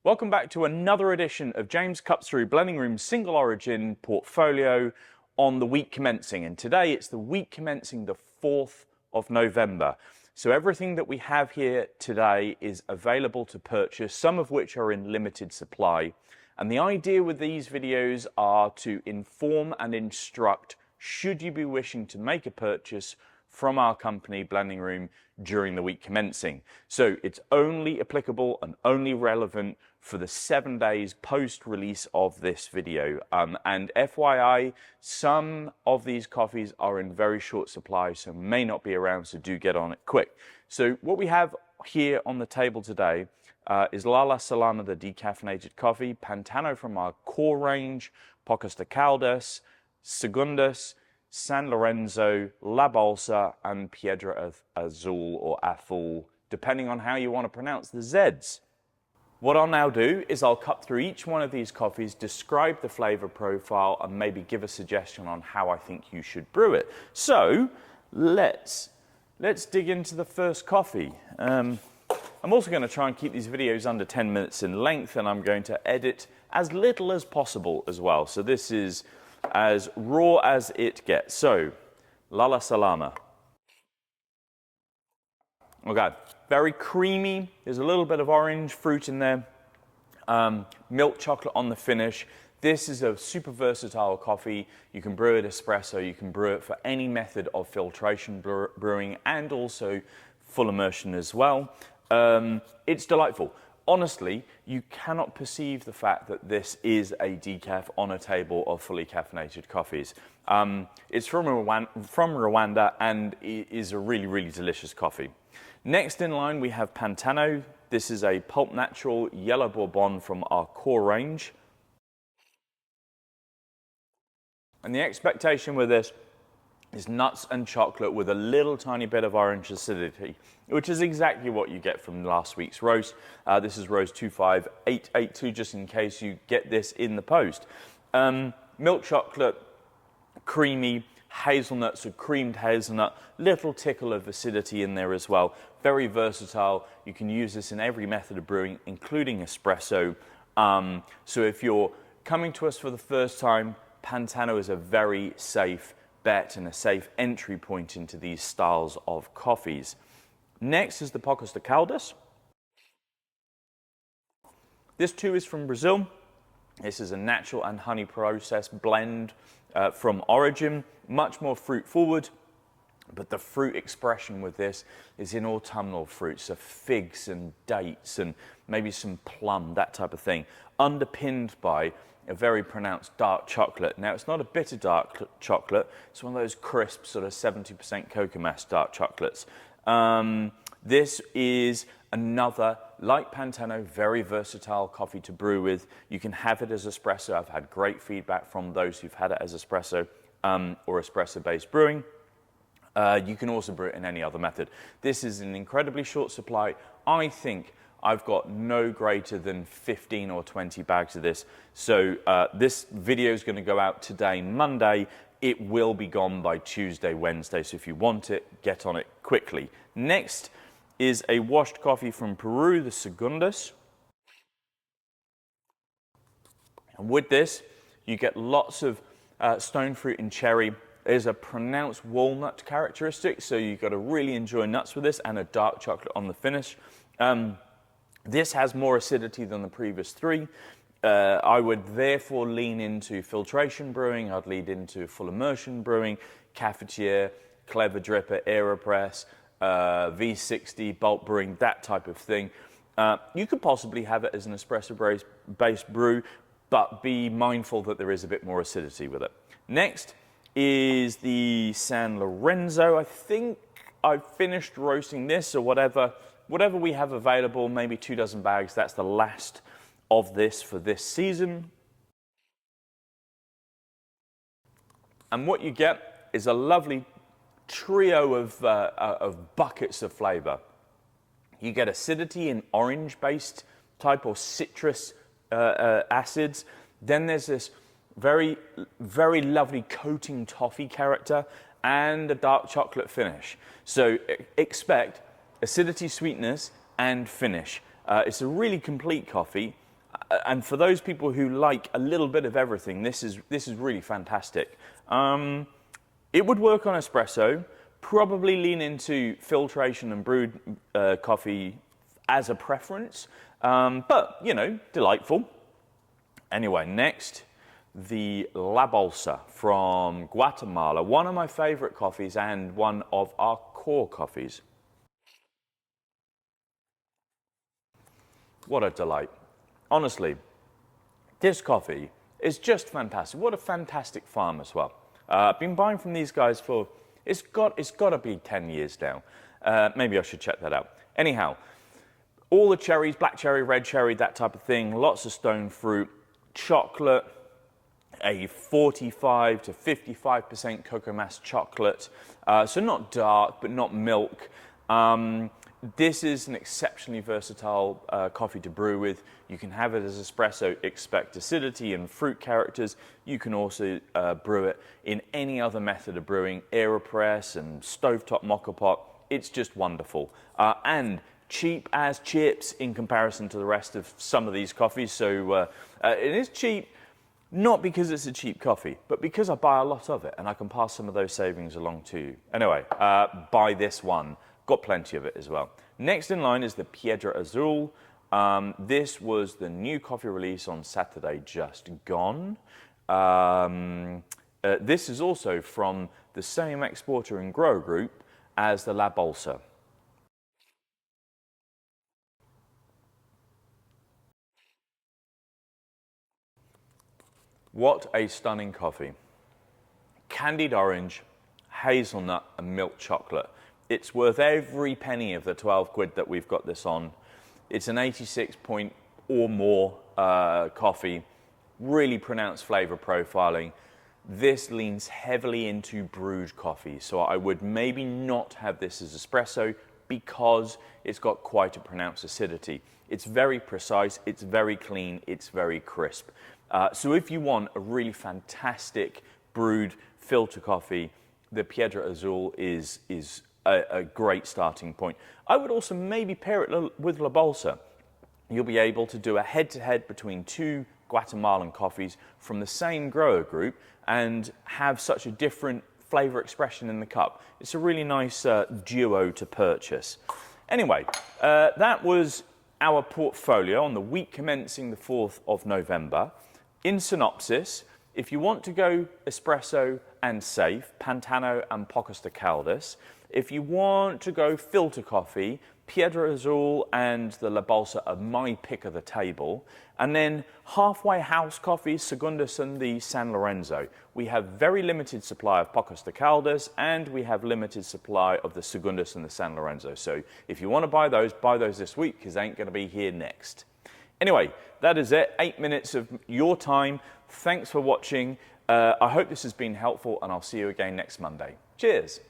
Welcome back to another edition of James Cups Through Blending Room's single origin portfolio on the week commencing. And today it's the week commencing the 4th of November. So everything that we have here today is available to purchase, some of which are in limited supply. And the idea with these videos are to inform and instruct should you be wishing to make a purchase from our company, Blending Room, during the week commencing. So it's only applicable and only relevant for the 7 days post-release of this video. And FYI, some of these coffees are in very short supply, so may not be around, so do get on it quick. So what we have here on the table today is Lala Salama, the decaffeinated coffee, Pantano from our core range, Pocos de Caldas, Segundas, San Lorenzo, La Bolsa, and Piedra Azul or Azul, depending on how you want to pronounce the Zs. What I'll now do is I'll cut through each one of these coffees, describe the flavor profile, and maybe give a suggestion on how I think you should brew it. So let's dig into the first coffee. I'm also going to try and keep these videos under 10 minutes in length, and I'm going to edit as little as possible as well. So this is as raw as it gets. So, Lala Salama. Okay, very creamy. There's a little bit of orange fruit in there. Milk chocolate on the finish. This is a super versatile coffee. You can brew it espresso. You can brew it for any method of filtration brewing and also full immersion as well. It's delightful. Honestly, you cannot perceive the fact that this is a decaf on a table of fully caffeinated coffees. It's from Rwanda and it is a really, really delicious coffee. Next in line, we have Pantano. This is a pulp natural yellow bourbon from our core range. And the expectation with this is nuts and chocolate with a little tiny bit of orange acidity, which is exactly what you get from last week's roast. This is roast 25882, just in case you get this in the post. Milk chocolate, creamy, hazelnut, so creamed hazelnut, little tickle of acidity in there as well. Very versatile. You can use this in every method of brewing, including espresso. So if you're coming to us for the first time, Pantano is a very safe bet and a safe entry point into these styles of coffees. Next is the Pocos de Caldas. This too is from Brazil. This is a natural and honey process blend from origin, much more fruit forward, but the fruit expression with this is in autumnal fruits, so figs and dates and maybe some plum, that type of thing, underpinned by a very pronounced dark chocolate. Now, it's not a bitter dark chocolate. It's one of those crisp, sort of 70% cocoa mass dark chocolates. This is another, like Pantano, very versatile coffee to brew with. You can have it as espresso. I've had great feedback from those who've had it as espresso or espresso-based brewing. You can also brew it in any other method. This is an incredibly short supply. I think I've got no greater than 15 or 20 bags of this. So this video is going to go out today, Monday. It will be gone by Tuesday, Wednesday. So if you want it, get on it quickly. Next is a washed coffee from Peru, the Segundas. And with this, you get lots of stone fruit and cherry. There's a pronounced walnut characteristic, so you've got to really enjoy nuts with this, and a dark chocolate on the finish. This has more acidity than the previous three. I would therefore lean into filtration brewing. I'd lean into full immersion brewing, cafetiere, clever dripper, AeroPress, V60, bulk brewing, that type of thing. You could possibly have it as an espresso-based brew, but be mindful that there is a bit more acidity with it. Next is the San Lorenzo. I think I've finished roasting this, or whatever we have available, maybe 2 dozen bags. That's the last of this for this season. And what you get is a lovely trio of buckets of flavor. You get acidity in orange-based type or citrus acids. Then there's this very, very lovely coating toffee character and a dark chocolate finish. So expect acidity, sweetness, and finish. It's a really complete coffee. And for those people who like a little bit of everything, this is really fantastic. It would work on espresso, probably lean into filtration and brewed coffee as a preference, but, you know, delightful. Anyway, next, the La Bolsa from Guatemala, one of my favorite coffees and one of our core coffees. What a delight. Honestly, this coffee is just fantastic. What a fantastic farm as well. I've been buying from these guys for, it's got to be 10 years now. Maybe I should check that out. Anyhow, all the cherries, black cherry, red cherry, that type of thing, lots of stone fruit, chocolate, a 45 to 55% cocoa mass chocolate. So not dark, but not milk. This is an exceptionally versatile coffee to brew with. You can have it as espresso, expect acidity and fruit characters. You can also brew it in any other method of brewing, AeroPress and stovetop mocha pot. It's just wonderful. And cheap as chips in comparison to the rest of some of these coffees. So it is cheap, not because it's a cheap coffee, but because I buy a lot of it and I can pass some of those savings along to you. Anyway, buy this one. Got plenty of it as well. Next in line is the Piedra Azul. This was the new coffee release on Saturday just gone. This is also from the same exporter and grower group as the La Bolsa. What a stunning coffee. Candied orange, hazelnut and milk chocolate. It's worth every penny of the 12 quid that we've got this on. It's an 86 point or more coffee, really pronounced flavor profiling. This leans heavily into brewed coffee, so I would maybe not have this as espresso because it's got quite a pronounced acidity. It's very precise, it's very clean, it's very crisp. So if you want a really fantastic brewed filter coffee, the Piedra Azul is a great starting point. I would also maybe pair it with La Bolsa. You'll be able to do a head-to-head between two Guatemalan coffees from the same grower group and have such a different flavor expression in the cup. It's a really nice duo to purchase. Anyway, that was our portfolio on the week commencing the 4th of November. In synopsis, if you want to go espresso and safe, Pantano and Pocos de Caldas. If you want to go filter coffee, Piedra Azul and the La Bolsa are my pick of the table. And then halfway house coffees, Segundas and the San Lorenzo. We have very limited supply of Pocos de Caldas and we have limited supply of the Segundas and the San Lorenzo. So if you want to buy those this week because they ain't going to be here next. Anyway, that is it. 8 minutes of your time. Thanks for watching. I hope this has been helpful and I'll see you again next Monday. Cheers.